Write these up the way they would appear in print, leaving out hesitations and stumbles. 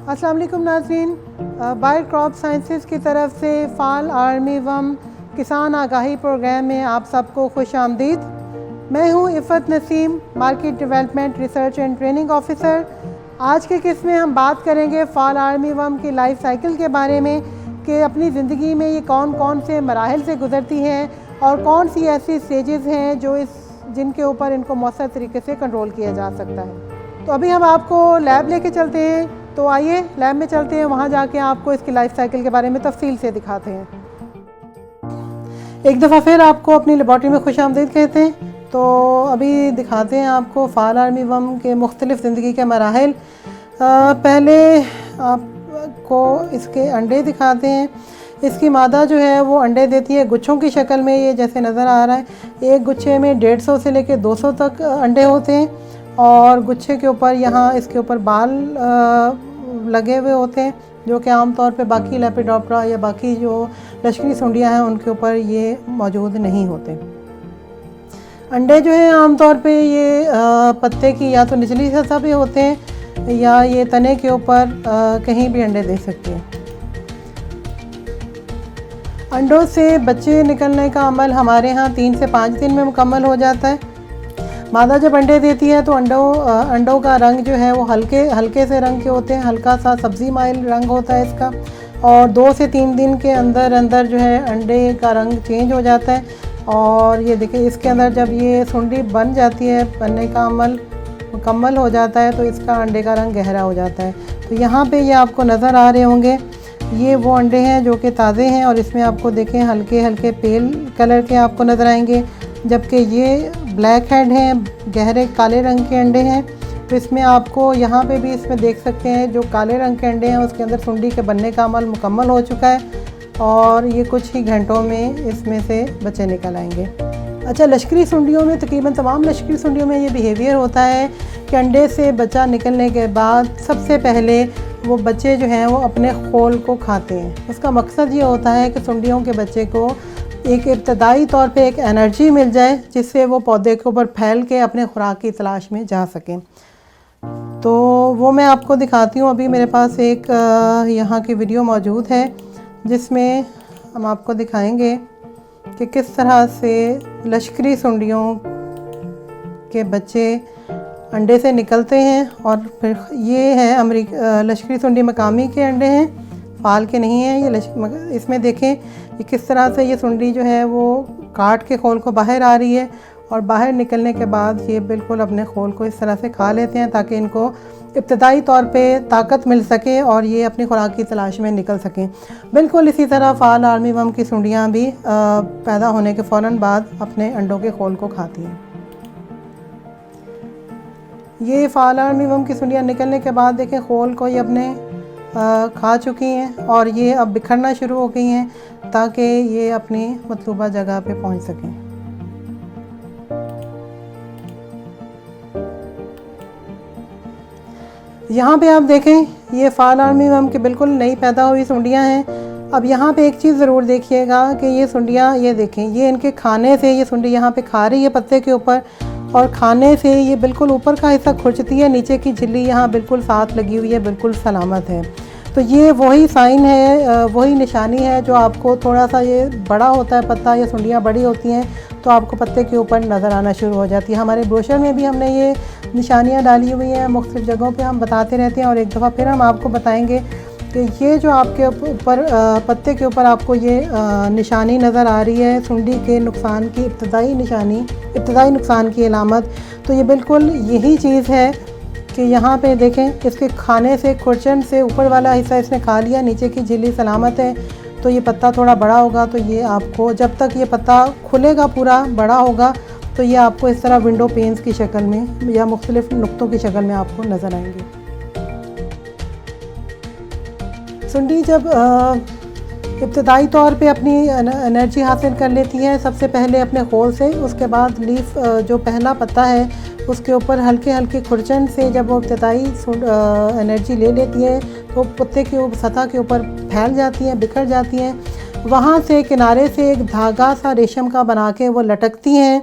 अस्सलाम वालेकुम नाज़रीन, बायो क्रॉप साइंसेस की तरफ से फ़ाल आर्मी वम किसान आगाही प्रोग्राम में आप सबको खुश आमदीद। मैं हूँ Iffat Naseem, market development research and training officer. आज के किस्म में हम बात करेंगे फ़ाल आर्मी वम की लाइफ साइकिल के बारे में कि अपनी ज़िंदगी में ये कौन कौन से मराहिल से गुज़रती हैं और कौन सी ऐसी स्टेजेस हैं जो जिनके ऊपर इनको मौसर तरीके से कंट्रोल किया जा सकता है। तो अभी हम आपको लैब लेके चलते हैं, तो आइए लैब में चलते हैं, वहाँ जाके आपको इसकी लाइफ साइकिल के बारे में तफसील से दिखाते हैं। एक दफ़ा फिर आपको अपनी लेबॉर्ट्री में खुश आमदीद कहते हैं। तो अभी दिखाते हैं आपको फ़ाल आर्मी वम के मुख्तलिफ़ ज़िंदगी के मराहिल। पहले आपको इसके अंडे दिखाते हैं। इसकी मादा जो है वो अंडे देती है गुच्छों की शक्ल में, ये जैसे नज़र आ रहा है। एक गुच्छे में 150 से लेकर 200 तक अंडे होते हैं और गुच्छे के ऊपर यहाँ इसके ऊपर बाल लगे हुए होते हैं, जो कि आम तौर पे बाकी लेपिडोप्टेरा या बाकी जो लश्करी सुंडियाँ हैं उनके ऊपर ये मौजूद नहीं होते। अंडे जो हैं आम तौर पे ये पत्ते की या तो निचली सतह पे होते हैं या ये तने के ऊपर कहीं भी अंडे दे सकते हैं। अंडों से बच्चे निकलने का अमल हमारे यहाँ 3 से 5 दिन में मुकम्मल हो जाता है। मादा जब अंडे देती है तो अंडों का रंग जो है वो हल्के से रंग के होते हैं, हल्का सा सब्ज़ी माइल रंग होता है इसका, और 2 से 3 दिन के अंदर जो है अंडे का रंग चेंज हो जाता है। और ये देखिए इसके अंदर जब ये सुंडी बन जाती है, बनने का अमल मुकम्मल हो जाता है, तो इसका अंडे का रंग गहरा हो जाता है। तो यहाँ पे ये आपको नज़र आ रहे होंगे, ये वो अंडे हैं जो कि ताज़े हैं और इसमें आपको देखें हल्के हल्के पेल कलर के आपको नज़र आएंगे, जबकि ये ब्लैक हेड हैं, गहरे काले रंग के अंडे हैं। तो इसमें आपको यहाँ पे भी इसमें देख सकते हैं जो काले रंग के अंडे हैं उसके अंदर सुंडी के बनने का अमल मुकम्मल हो चुका है और ये कुछ ही घंटों में इसमें से बच्चे निकल आएंगे। अच्छा, लश्करी सुंडियों में तकरीबन तमाम लश्करी सुंडियों में ये बिहेवियर होता है कि अंडे से बच्चा निकलने के बाद सबसे पहले वो बच्चे जो हैं वो अपने खोल को खाते हैं। उसका मकसद ये होता है कि सुंडियों के बच्चे को एक इब्तदाई तौर पे एक एनर्जी मिल जाए जिससे वो पौधे के ऊपर फैल के अपने खुराक की तलाश में जा सकें। तो वो मैं आपको दिखाती हूँ। अभी मेरे पास एक यहाँ की वीडियो मौजूद है जिसमें हम आपको दिखाएंगे कि किस तरह से लश्करी सुंडियों के बच्चे अंडे से निकलते हैं। और फिर ये है लश्करी सुंडी मकामी के अंडे हैं, फ़ाल के नहीं हैं ये। इसमें देखें ये किस तरह से ये सुंडी जो है वो काट के खोल को बाहर आ रही है और बाहर निकलने के बाद ये बिल्कुल अपने खोल को इस तरह से खा लेते हैं ताकि इनको इब्तदाई तौर पे ताकत मिल सके और ये अपनी खुराक की तलाश में निकल सकें। बिल्कुल इसी तरह फ़ाल आर्मी वम की सुंडियाँ भी पैदा होने के फ़ौरन बाद अपने अंडों के खोल को खाती हैं। ये फ़ाल आर्मी वम की सुंडियाँ निकलने के बाद देखें खोल को ये अपने खा चुकी हैं और ये अब बिखरना शुरू हो गई हैं ताकि ये अपनी मतलूबा जगह पे पहुंच सकें। यहाँ पे आप देखें ये फ़ाल आर्मी वम की बिल्कुल नई पैदा हुई सुंडियाँ हैं। अब यहाँ पे एक चीज़ ज़रूर देखिएगा कि ये सुंडियाँ, ये देखें ये इनके खाने से ये सुंडी यहाँ पे खा रही है पत्ते के ऊपर और खाने से ये बिल्कुल ऊपर का हिस्सा खुरचती है, नीचे की झिल्ली यहाँ बिल्कुल साथ लगी हुई है, बिल्कुल सलामत है। तो ये वही साइन है, वही निशानी है जो आपको थोड़ा सा ये बड़ा होता है पत्ता, ये सुंडियाँ बड़ी होती हैं तो आपको पत्ते के ऊपर नज़र आना शुरू हो जाती है। हमारे ब्रोशर में भी हमने ये निशानियाँ डाली हुई हैं, मुख्तलिफ़ जगहों पे हम बताते रहते हैं और एक दफ़ा फिर हम आपको बताएंगे कि ये जो आपके ऊपर पत्ते के ऊपर आपको ये निशानी नज़र आ रही है सुंडी के नुकसान की इब्तदाई निशानी, इब्तदाई नुकसान की अलामत, तो ये बिल्कुल यही चीज़ है कि यहाँ पे देखें इसके खाने से खुरचन से ऊपर वाला हिस्सा इसने खा लिया, नीचे की झिल्ली सलामत है। तो ये पत्ता थोड़ा बड़ा होगा तो ये आपको जब तक ये पत्ता खुलेगा पूरा बड़ा होगा तो ये आपको इस तरह विंडो पेन्स की शक्ल में या मुख्तलिफ़ नुक्तों की शक्ल में आपको नज़र आएंगे। सुंडी जब इब्तदाई तौर पे अपनी एनर्जी हासिल कर लेती है सबसे पहले अपने खोल से, उसके बाद लीफ जो पहला पत्ता है उसके ऊपर हल्के हल्के खुरचन से जब वो इब्तदाई एनर्जी ले लेती है तो पत्ते के सतह के ऊपर फैल जाती हैं, बिखर जाती हैं। वहाँ से किनारे से एक धागा सा रेशम का बना के वो लटकती हैं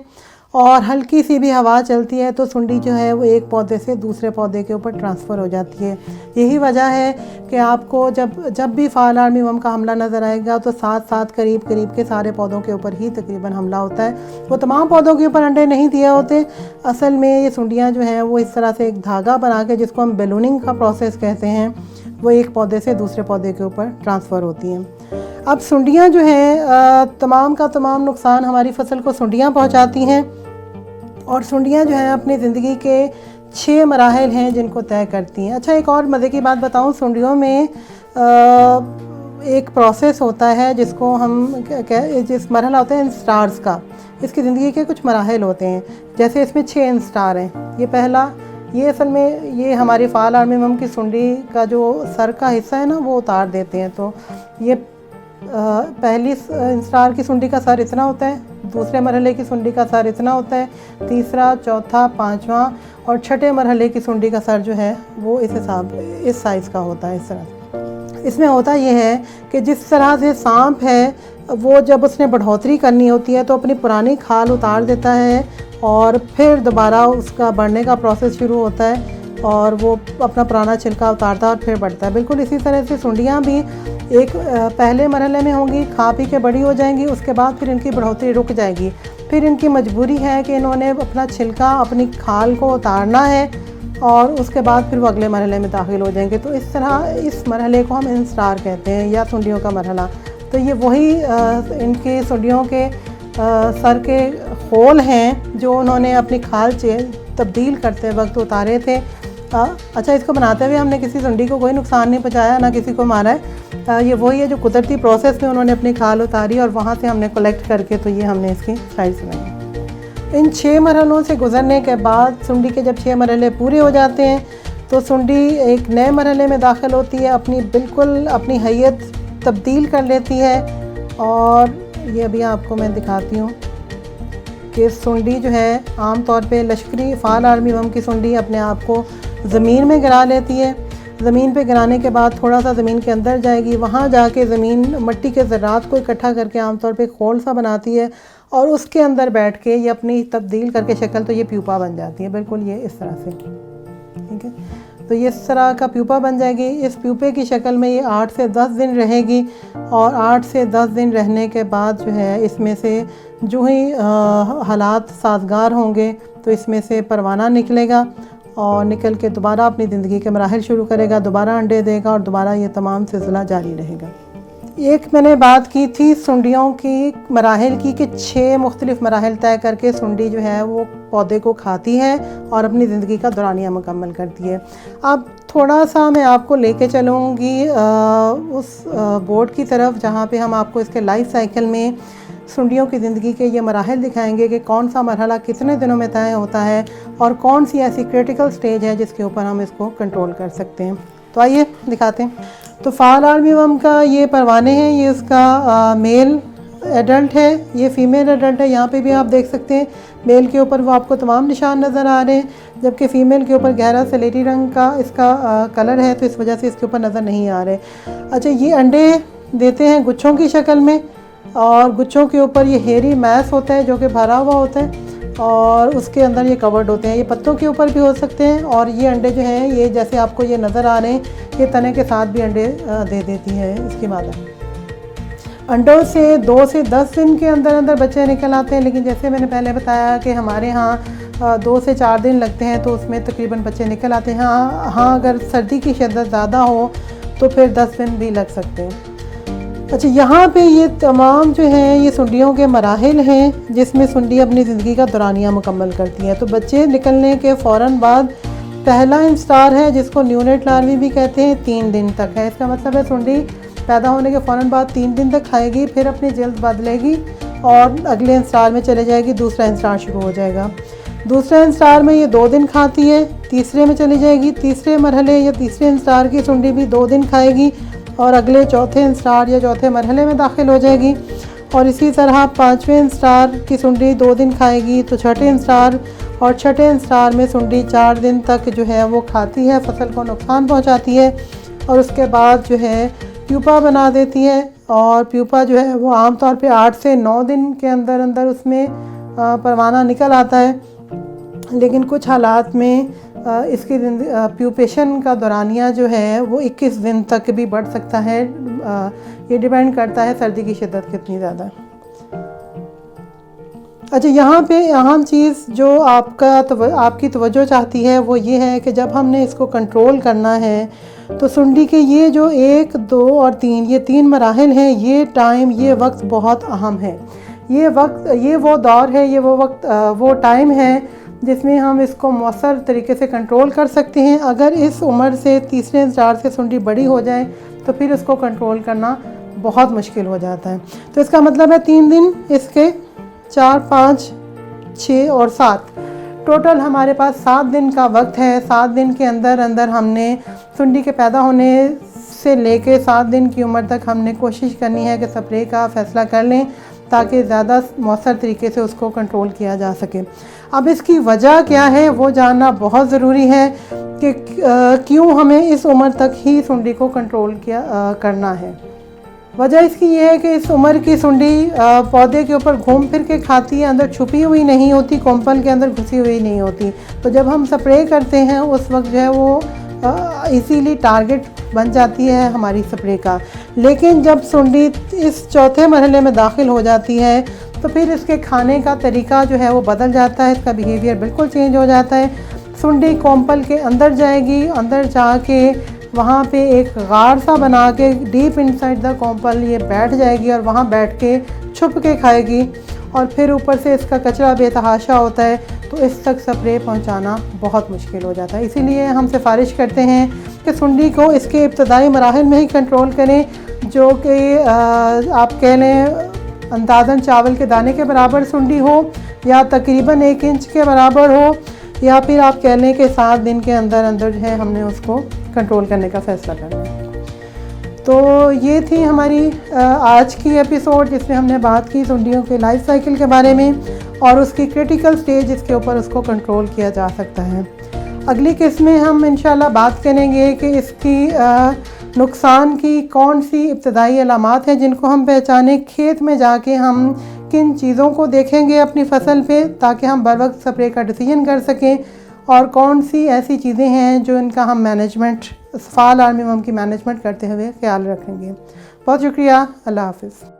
और हल्की सी भी हवा चलती है तो सुंडी जो है वो एक पौधे से दूसरे पौधे के ऊपर ट्रांसफ़र हो जाती है। यही वजह है कि आपको जब भी फाल आर्मीवर्म का हमला नज़र आएगा तो साथ साथ करीब करीब के सारे पौधों के ऊपर ही तकरीबन हमला होता है। वो तमाम पौधों के ऊपर अंडे नहीं दिए होते। असल में ये सुंडियाँ जो हैं वो इस तरह से एक धागा बना के, जिसको हम बैलूनिंग का प्रोसेस कहते हैं, वो एक पौधे से दूसरे पौधे के ऊपर ट्रांसफ़र होती हैं। अब सुंडियाँ जो हैं तमाम का तमाम नुकसान हमारी फसल को सुंडियाँ पहुँचाती हैं। और सुंडियाँ जो हैं अपनी ज़िंदगी के 6 मराहल हैं जिनको तय करती हैं। अच्छा, एक और मज़े की बात बताऊँ, सुंडियों में एक प्रोसेस होता है जिसको हम जिस मरहला होता है इंस्टार्स का। इसकी ज़िंदगी के कुछ मराहल होते हैं, जैसे इसमें 6 इंस्टार हैं। ये पहला, ये असल में ये हमारी फाल आर्मीवर्म की सुंडी का जो सर का हिस्सा है ना वो उतार देते हैं। तो ये पहली इंस्टार की सुंडी का सर इतना होता है, दूसरे मरहले की सुंडी का सर इतना होता है, तीसरा, चौथा, पांचवा और छठे मरहले की सुंडी का सर जो है वो इस साइज़ का होता है। इस तरह इसमें होता ये है कि जिस तरह से सांप है वो जब उसने बढ़ोतरी करनी होती है तो अपनी पुरानी खाल उतार देता है और फिर दोबारा उसका बढ़ने का प्रोसेस शुरू होता है और वो अपना पुराना छिलका उतारता है और फिर बढ़ता है। बिल्कुल इसी तरह से सुंडियाँ भी एक पहले मरहले में होंगी, खा पी के बड़ी हो जाएंगी, उसके बाद फिर इनकी बढ़ोतरी रुक जाएगी। फिर इनकी मजबूरी है कि इन्होंने अपना छिलका, अपनी खाल को उतारना है और उसके बाद फिर वो अगले मरहले में दाखिल हो जाएंगे। तो इस तरह इस मरहले को हम इंस्टार कहते हैं या सुंडियों का मरहला। तो ये वही इनके सुंडियों के सर के होल हैं जो उन्होंने अपनी खाल तब्दील करते वक्त उतारे थे। अच्छा, इसको बनाते हुए हमने किसी सुंडी को कोई नुकसान नहीं पहुंचाया, ना किसी को मारा है। ये वही है जो कुदरती प्रोसेस में उन्होंने अपनी खाल उतारी और वहाँ से हमने कलेक्ट करके तो ये हमने इसकी साइज़ बनाई। इन 6 मरहलों से गुजरने के बाद सुंडी के जब 6 मरहले पूरे हो जाते हैं तो सुंडी एक नए मरहले में दाखिल होती है, बिल्कुल अपनी हैयत तब्दील कर लेती है। और ये अभी आपको मैं दिखाती हूँ कि सुंडी जो है आम तौर पे लश्करी फाल आर्मीवर्म की सुंडी अपने आप को ज़मीन में गिरा लेती है। ज़मीन पे गिराने के बाद थोड़ा सा ज़मीन के अंदर जाएगी, वहाँ जाके ज़मीन मट्टी के ज़रात को इकट्ठा करके आमतौर पे खोल सा बनाती है और उसके अंदर बैठ के ये अपनी तब्दील करके शक्ल, तो ये प्यूपा बन जाती है। बिल्कुल ये इस तरह से, ठीक है। तो ये इस तरह का प्यूपा बन जाएगी। इस प्यूपे की शक्ल में ये 8 से 10 दिन रहेगी और 8 से 10 दिन रहने के बाद जो है इसमें से जो ही हालात साजगार होंगे तो इसमें से परवाना निकलेगा और निकल के दोबारा अपनी ज़िंदगी के मराहल शुरू करेगा, दोबारा अंडे देगा और दोबारा ये तमाम सिलसिला जारी रहेगा। एक मैंने बात की थी सुंडियों की मराहल की कि 6 मुख्तलिफ मराहल तय करके सुंडी जो है वो पौधे को खाती है और अपनी ज़िंदगी का दौरानिया मुकम्मल करती है। अब थोड़ा सा मैं आपको लेके चलूँगी उस बोर्ड की तरफ जहाँ पे हम आपको इसके लाइफ साइकिल में सुंडियों की ज़िंदगी के ये मराहल दिखाएंगे कि कौन सा मरहला कितने दिनों में तय होता है और कौन सी ऐसी क्रिटिकल स्टेज है जिसके ऊपर हम इसको कंट्रोल कर सकते हैं। तो आइए दिखाते हैं। तो फाल आर्मीवर्म का ये परवाने हैं, ये इसका मेल एडल्ट है, ये फीमेल एडल्ट है। यहाँ पे भी आप देख सकते हैं मेल के ऊपर वो आपको तमाम निशान नज़र आ रहे हैं, जबकि फ़ीमेल के ऊपर गहरा सलेटी रंग का इसका कलर है तो इस वजह से इसके ऊपर नज़र नहीं आ रहे। अच्छा, ये अंडे देते हैं गुच्छों की शक्ल में और गुच्छों के ऊपर ये हेरी मैस होता है जो कि भरा हुआ होता है और उसके अंदर ये कवर्ड होते हैं। ये पत्तों के ऊपर भी हो सकते हैं और ये अंडे जो हैं ये जैसे आपको ये नज़र आ रहे हैं, ये तने के साथ भी अंडे दे देती है इसकी मादा। अंडों से 2 से 10 दिन के अंदर अंदर बच्चे निकल आते हैं, लेकिन जैसे मैंने पहले बताया कि हमारे यहाँ 2 से 4 दिन लगते हैं तो उसमें तकरीबन बच्चे निकल आते हैं। हाँ, अगर सर्दी की शिद्दत ज़्यादा हो तो फिर 10 दिन भी लग सकते हैं। अच्छा, यहाँ पे ये तमाम जो हैं ये सुंडियों के मराहिल हैं जिसमें सुंडी अपनी ज़िंदगी का दौरानिया मुकम्मल करती है। तो बच्चे निकलने के फ़ौरन बाद पहला इंस्टार है जिसको न्यूनेट लार्वी भी कहते हैं, 3 दिन तक है। इसका मतलब है सुंडी पैदा होने के फ़ौरन बाद 3 दिन तक खाएगी, फिर अपनी जल्द बदलेगी और अगले इंस्टार में चले जाएगी, दूसरा इंस्टार शुरू हो जाएगा। दूसरे इंस्टार में ये 2 दिन खाती है, तीसरे में चली जाएगी, तीसरे मरहले या तीसरे इंस्टार की सुंडी भी 2 दिन खाएगी और अगले चौथे इंस्टार या चौथे मरहले में दाखिल हो जाएगी। और इसी तरह 5वें इंस्टार की सुंडी 2 दिन खाएगी तो छठे इंस्टार और छठे इंस्टार में सुंडी 4 दिन तक जो है वो खाती है, फसल को नुकसान पहुंचाती है और उसके बाद जो है प्यूपा बना देती है। और प्यूपा जो है वो आमतौर पे 8 से 9 दिन के अंदर अंदर उसमें परवाना निकल आता है, लेकिन कुछ हालात में इसकी प्यूपेशन का दौरानिया जो है वो 21 दिन तक भी बढ़ सकता है। ये डिपेंड करता है सर्दी की शिद्दत कितनी ज़्यादा। अच्छा, यहाँ पे अहम चीज़ जो आपकी तवज्जो चाहती है वो ये है कि जब हमने इसको कंट्रोल करना है तो सुंडी के ये जो 1, 2 और 3 ये 3 मराहिल हैं, ये टाइम, ये वक्त बहुत अहम है। ये वक्त, ये वो दौर है, ये वो वक्त, वो टाइम है जिसमें हम इसको मौसर तरीके से कंट्रोल कर सकते हैं। अगर इस उम्र से तीसरे इंतजार से सुंडी बड़ी हो जाए तो फिर इसको कंट्रोल करना बहुत मुश्किल हो जाता है। तो इसका मतलब है 3 दिन इसके, 4, 5, 6 और 7, टोटल हमारे पास 7 दिन का वक्त है। 7 दिन के अंदर अंदर हमने सुंडी के पैदा होने से लेके 7 दिन की उम्र तक हमने कोशिश करनी है कि स्प्रे का फ़ैसला कर लें ताकि ज़्यादा मौसर तरीके से उसको कंट्रोल किया जा सके। अब इसकी वजह क्या है वो जानना बहुत ज़रूरी है कि क्यों हमें इस उम्र तक ही सुंडी को कंट्रोल करना है। वजह इसकी ये है कि इस उम्र की सुंडी पौधे के ऊपर घूम फिर के खाती है, अंदर छुपी हुई नहीं होती, कोम्पल के अंदर घुसी हुई नहीं होती। तो जब हम स्प्रे करते हैं उस वक्त जो है वो इसीलिए टारगेट बन जाती है हमारी स्प्रे का। लेकिन जब सुंडी इस चौथे मरहले में दाखिल हो जाती है तो फिर इसके खाने का तरीका जो है वो बदल जाता है, इसका बिहेवियर बिल्कुल चेंज हो जाता है। सुंडी कोम्पल के अंदर जाएगी, अंदर जाके वहाँ पे एक गार सा बना के डीप इनसाइड द कोम्पल ये बैठ जाएगी और वहाँ बैठ के छुप के खाएगी और फिर ऊपर से इसका कचरा बेतहाशा होता है, तो इस तक स्प्रे पहुँचाना बहुत मुश्किल हो जाता है। इसीलिए हम सिफारिश करते हैं कि सुंडी को इसके इब्तदाई मराहिल में ही कंट्रोल करें, जो कि आप कह लें अंदाज़न चावल के दाने के बराबर सुंडी हो या तकरीबन 1 इंच के बराबर हो, या फिर आप कह लें कि 7 दिन के अंदर अंदर जो है हमने उसको कंट्रोल करने का फ़ैसला करना है। तो ये थी हमारी आज की एपिसोड जिसमें हमने बात की सुंडियों के लाइफ साइकिल के बारे में और उसकी क्रिटिकल स्टेज जिसके ऊपर उसको कंट्रोल किया जा सकता है। अगली किस्म में हम इंशाल्लाह बात करेंगे कि इसकी नुकसान की कौन सी इब्तदाई अलामात हैं जिनको हम पहचाने, खेत में जाके हम किन चीज़ों को देखेंगे अपनी फसल पे ताकि हम बर वक्त स्प्रे का डिसीजन कर सकें, और कौन सी ऐसी चीज़ें हैं जो इनका हम मैनेजमेंट, फाल आर्मीवर्म की मैनेजमेंट करते हुए ख्याल रखेंगे। बहुत शुक्रिया, अल्लाह हाफ़िज़।